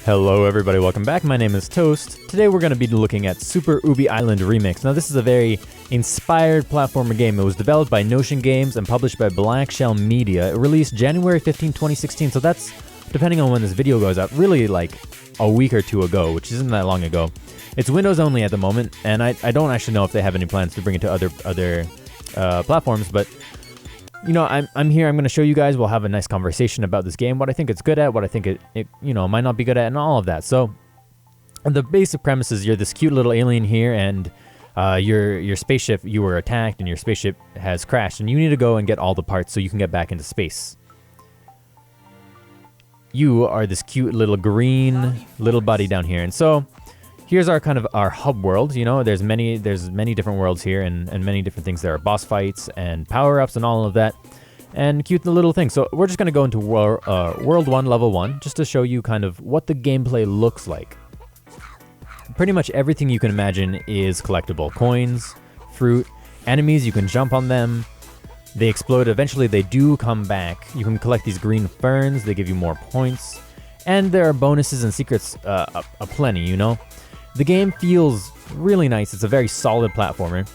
Hello everybody, welcome back. My name is Toast. Today we're going to be looking at Super Ubie Island Remix. Now this is a very inspired platformer game. It was developed by Notion Games and published by Black Shell Media. It released January 15, 2016, so that's, depending on when this video goes out, really like a week or two ago, which isn't that long ago. It's Windows only at the moment, and I don't actually know if they have any plans to bring it to other platforms, but you know, I'm here, I'm going to show you guys, we'll have a nice conversation about this game, what I think it's good at, what I think it might not be good at, and all of that. So, the basic premise is you're this cute little alien here, and your spaceship, you were attacked, and your spaceship has crashed, and you need to go and get all the parts so you can get back into space. You are this cute little green little buddy down here, and so here's our hub world. You know, there's many different worlds here and many different things. There are boss fights and power-ups and all of that, and cute little things. So we're just gonna go into world 1, level 1, just to show you kind of what the gameplay looks like. Pretty much everything you can imagine is collectible. Coins, fruit, enemies, you can jump on them. They explode. Eventually they do come back. You can collect these green ferns. They give you more points. And there are bonuses and secrets aplenty, you know? The game feels really nice. It's a very solid platformer,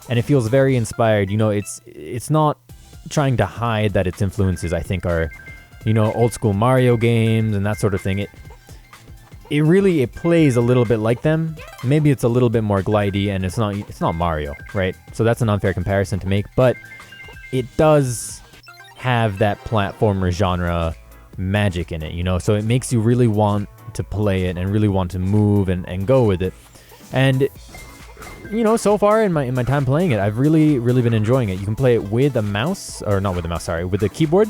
and it feels very inspired. You know, it's not trying to hide that its influences, I think, are, you know, old school Mario games and that sort of thing. It plays a little bit like them. Maybe it's a little bit more glidey, and it's not Mario, right? So that's an unfair comparison to make, but it does have that platformer genre magic in it, you know? So it makes you really want to play it and really want to move and go with it. And you know, so far in my time playing it, I've really been enjoying it. You can play it with a mouse, or not with a mouse, sorry, with the keyboard,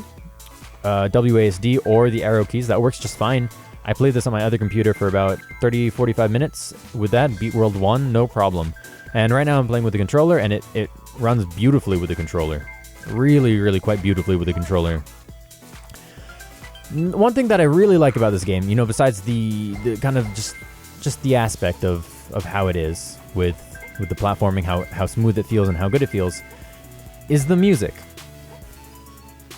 WASD, or the arrow keys. That works just fine. I played this on my other computer for about 30-45 minutes with that, beat World 1, no problem. And right now I'm playing with the controller, and it runs beautifully with the controller. Really quite beautifully with the controller. One thing that I really like about this game, you know, besides the kind of just the aspect of how it is with the platforming, how smooth it feels and how good it feels, is the music.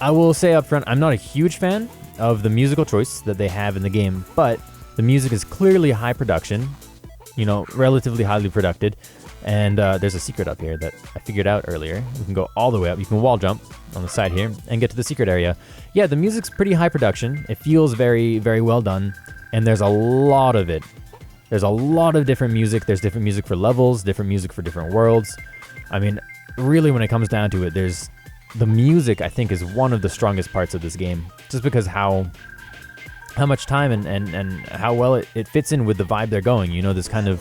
I will say up front, I'm not a huge fan of the musical choice that they have in the game, but the music is clearly high production, you know, relatively highly produced. And there's a secret up here that I figured out earlier. We can go all the way up. You can wall jump on the side here and get to the secret area. Yeah, the music's pretty high production. It feels very well done. And there's a lot of it. There's a lot of different music. There's different music for levels, different music for different worlds. I mean, really when it comes down to it, the music, I think, is one of the strongest parts of this game. Just because how much time and how well it fits in with the vibe they're going. You know, this kind of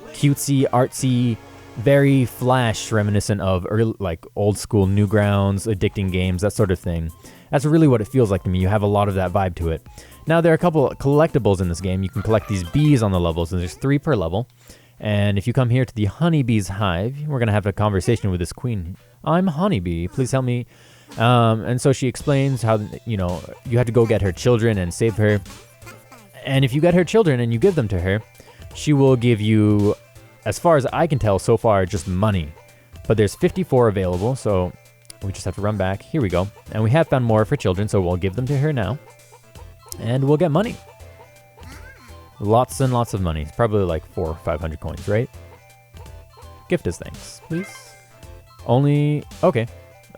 cutesy, artsy, very Flash reminiscent of early, like old school Newgrounds, addicting games, that sort of thing. That's really what it feels like to me. You have a lot of that vibe to it. Now, there are a couple of collectibles in this game. You can collect these bees on the levels, and there's 3 per level. And if you come here to the honeybee's hive, we're going to have a conversation with this queen. I'm Honeybee, please help me. And so she explains how, you know, you had to go get her children and save her. And if you get her children and you give them to her, she will give you, as far as I can tell so far, just money. But there's 54 available, so we just have to run back. Here we go. And we have found more for children, so we'll give them to her now. And we'll get money. Lots and lots of money. It's probably like 400 or 500 coins, right? Gift us thanks, please. Only, okay.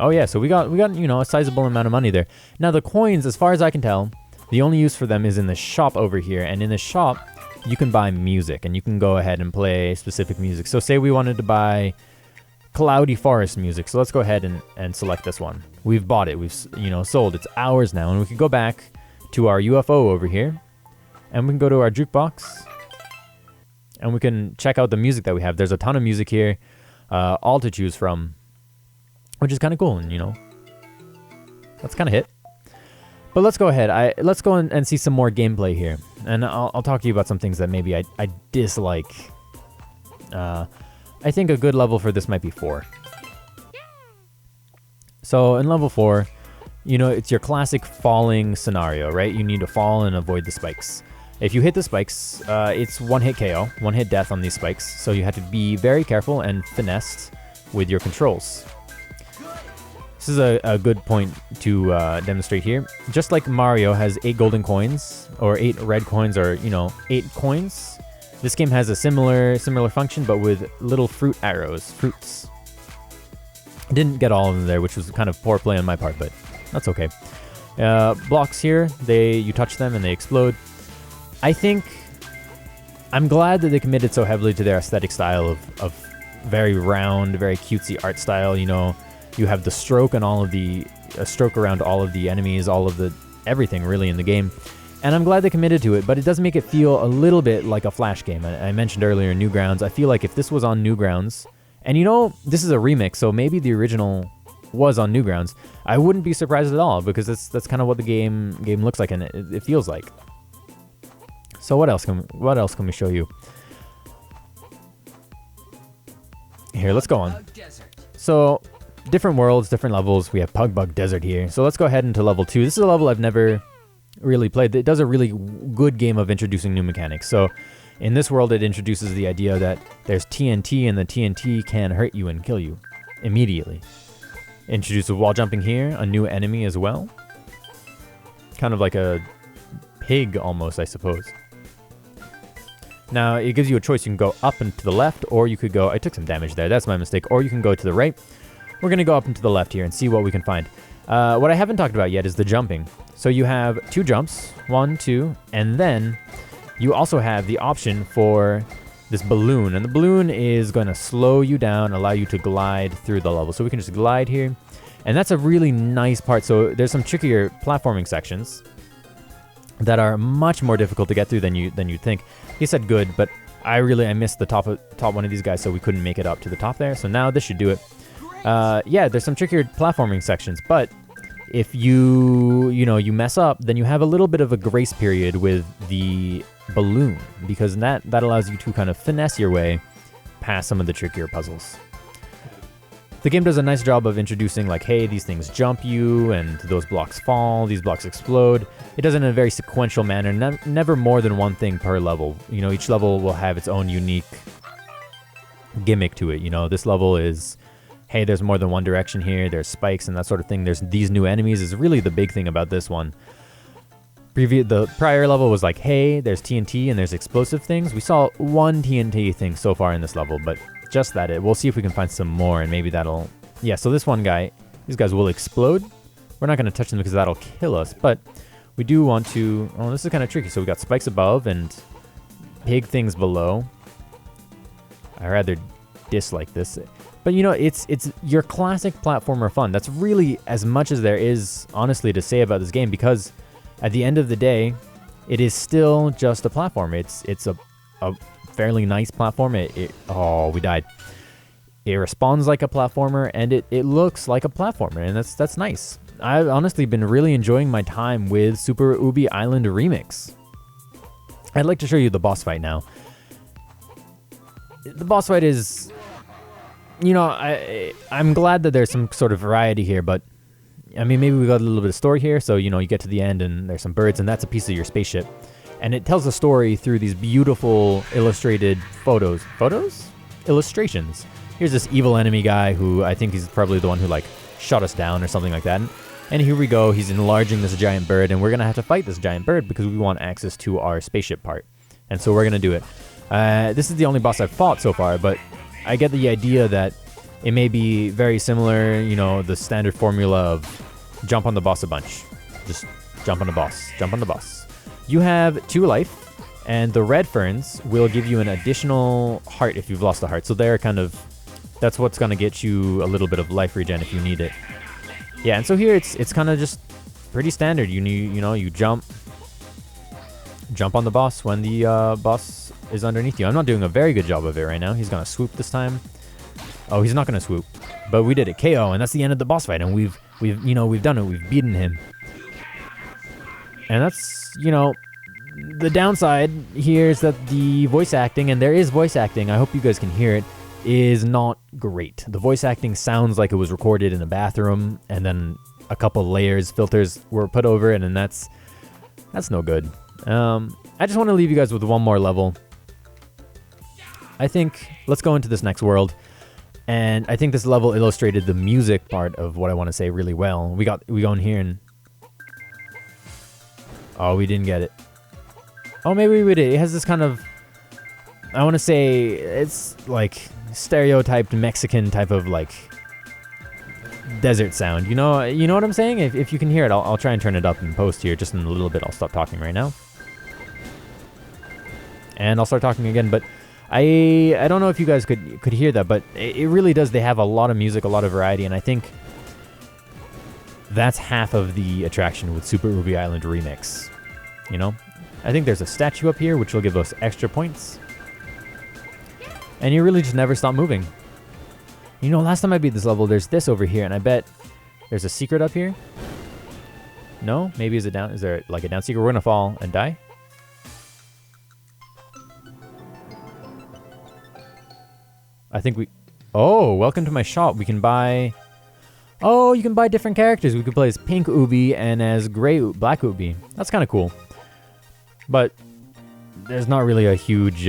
Oh yeah, so we got you know, a sizable amount of money there. Now the coins, as far as I can tell, the only use for them is in the shop over here. And in the shop, you can buy music, and you can go ahead and play specific music. So say we wanted to buy Cloudy Forest music. So let's go ahead and select this one. We've bought it. We've, you know, sold. It's ours now. And we can go back to our UFO over here, and we can go to our jukebox, and we can check out the music that we have. There's a ton of music here, all to choose from, which is kind of cool. And, you know, that's kind of hit. But let's go ahead. Let's go and see some more gameplay here. And I'll talk to you about some things that maybe I dislike. I think a good level for this might be 4. So in level 4, you know, it's your classic falling scenario, right? You need to fall and avoid the spikes. If you hit the spikes, it's one-hit KO, one-hit death on these spikes. So you have to be very careful and finessed with your controls. this is a good point to demonstrate here. Just like Mario has 8 golden coins, or 8 red coins, or, you know, 8 coins, this game has a similar function, but with little fruit arrows, fruits. Didn't get all of them there, which was kind of poor play on my part, but that's okay. Blocks here, you touch them and they explode. I think I'm glad that they committed so heavily to their aesthetic style of very round, very cutesy art style. You know, you have the stroke and a stroke around all of the enemies, everything really in the game. And I'm glad they committed to it, but it does make it feel a little bit like a Flash game. I mentioned earlier Newgrounds. I feel like if this was on Newgrounds, and you know, this is a remix, so maybe the original was on Newgrounds, I wouldn't be surprised at all, because that's kind of what the game looks like and it feels like. So what else can we show you? Here, let's go on. So, different worlds, different levels. We have Pug Bug Desert here. So let's go ahead into level 2. This is a level I've never really played. It does a really good game of introducing new mechanics. So in this world, it introduces the idea that there's TNT and the TNT can hurt you and kill you immediately. Introduces wall jumping here, a new enemy as well. Kind of like a pig almost, I suppose. Now, it gives you a choice. You can go up and to the left, or you could go... I took some damage there. That's my mistake. Or you can go to the right. We're going to go up and to the left here and see what we can find. What I haven't talked about yet is the jumping. So you have 2 jumps. 1, 2, and then you also have the option for this balloon. And the balloon is going to slow you down, allow you to glide through the level. So we can just glide here. And that's a really nice part. So there's some trickier platforming sections that are much more difficult to get through than you'd think. He said good, but I missed the top one of these guys, so we couldn't make it up to the top there. So now this should do it. Yeah, there's some trickier platforming sections, but if you mess up, then you have a little bit of a grace period with the balloon, because that allows you to kind of finesse your way past some of the trickier puzzles. The game does a nice job of introducing, like, hey, these things jump you, and those blocks fall, these blocks explode. It does it in a very sequential manner, never more than one thing per level. You know, each level will have its own unique gimmick to it. You know, this level is, hey, there's more than one direction here, there's spikes and that sort of thing. There's these new enemies is really the big thing about this one. The prior level was like, hey, there's TNT and there's explosive things. We saw one TNT thing so far in this level, but just that. We'll see if we can find some more, and maybe that'll... Yeah, so this one guy, these guys will explode. We're not going to touch them because that'll kill us, but we do want to... Oh, this is kind of tricky. So we got spikes above and pig things below. I rather dislike this. But, you know, it's your classic platformer fun. That's really as much as there is, honestly, to say about this game, because at the end of the day, it is still just a platform. It's a fairly nice platform. Oh, we died. It responds like a platformer, and it looks like a platformer, and that's nice. I've honestly been really enjoying my time with Super Ubie Island Remix. I'd like to show you the boss fight now. The boss fight is, you know, I'm glad that there's some sort of variety here, but I mean, maybe we got a little bit of story here. So, you know, you get to the end and there's some birds, and that's a piece of your spaceship. And it tells a story through these beautiful illustrated illustrations. Here's this evil enemy guy who I think he's probably the one who, like, shot us down or something like that. And here we go. He's enlarging this giant bird, and we're going to have to fight this giant bird because we want access to our spaceship part. And so we're going to do it. This is the only boss I've fought so far, but I get the idea that it may be very similar, you know, the standard formula of jump on the boss a bunch. Just jump on the boss. Jump on the boss. You have 2 life, and the red ferns will give you an additional heart if you've lost a heart. So they're kind of, that's what's going to get you a little bit of life regen if you need it. Yeah, and so here it's kind of just pretty standard. You jump on the boss when the boss is underneath you. I'm not doing a very good job of it right now. He's going to swoop this time. Oh, he's not going to swoop. But we did it. KO, and that's the end of the boss fight, and we've done it. We've beaten him. And that's, you know, the downside here is that the voice acting, and there is voice acting, I hope you guys can hear it, is not great. The voice acting sounds like it was recorded in a bathroom, and then a couple filters were put over it, and that's no good. I just want to leave you guys with one more level. I think, let's go into this next world. And I think this level illustrated the music part of what I want to say really well. We go in here and... Oh, we didn't get it. Oh, maybe we did. It has this kind of... I want to say it's like stereotyped Mexican type of like desert sound. You know what I'm saying? If you can hear it, I'll try and turn it up in post here just in a little bit. I'll stop talking right now. And I'll start talking again, but I don't know if you guys could hear that, but it really does. They have a lot of music, a lot of variety, and I think that's half of the attraction with Super Ubie Island Remix. You know? I think there's a statue up here, which will give us extra points. And you really just never stop moving. You know, last time I beat this level, there's this over here, and I bet there's a secret up here. No? Maybe is there like a down secret? We're gonna fall and die? I think we... Oh, welcome to my shop. We can buy... Oh, you can buy different characters. We could play as Pink Ubie and as Black Ubie. That's kind of cool. But there's not really a huge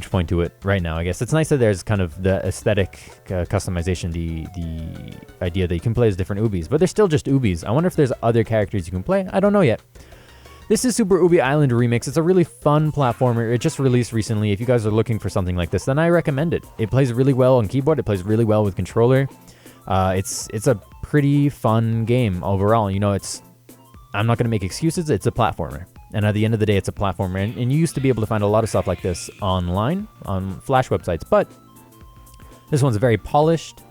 point to it right now, I guess. It's nice that there's kind of the aesthetic customization, the idea that you can play as different Ubies. But they're still just Ubies. I wonder if there's other characters you can play. I don't know yet. This is Super Ubie Island Remix. It's a really fun platformer. It just released recently. If you guys are looking for something like this, then I recommend it. It plays really well on keyboard. It plays really well with controller. It's a pretty fun game overall. You know, I'm not going to make excuses. It's a platformer. And at the end of the day, it's a platformer. And you used to be able to find a lot of stuff like this online, on Flash websites. But this one's very polished.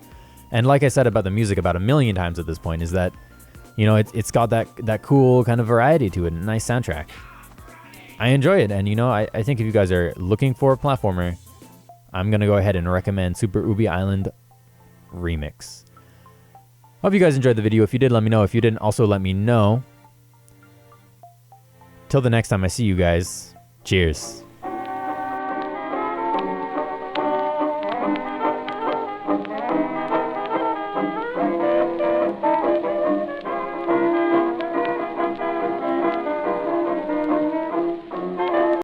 And like I said about the music about a million times at this point, is that, you know, it's got that cool kind of variety to it, a nice soundtrack. I enjoy it, and you know, I think if you guys are looking for a platformer, I'm gonna go ahead and recommend Super Ubie Island Remix. Hope you guys enjoyed the video. If you did, let me know. If you didn't, also let me know. Till the next time I see you guys, cheers.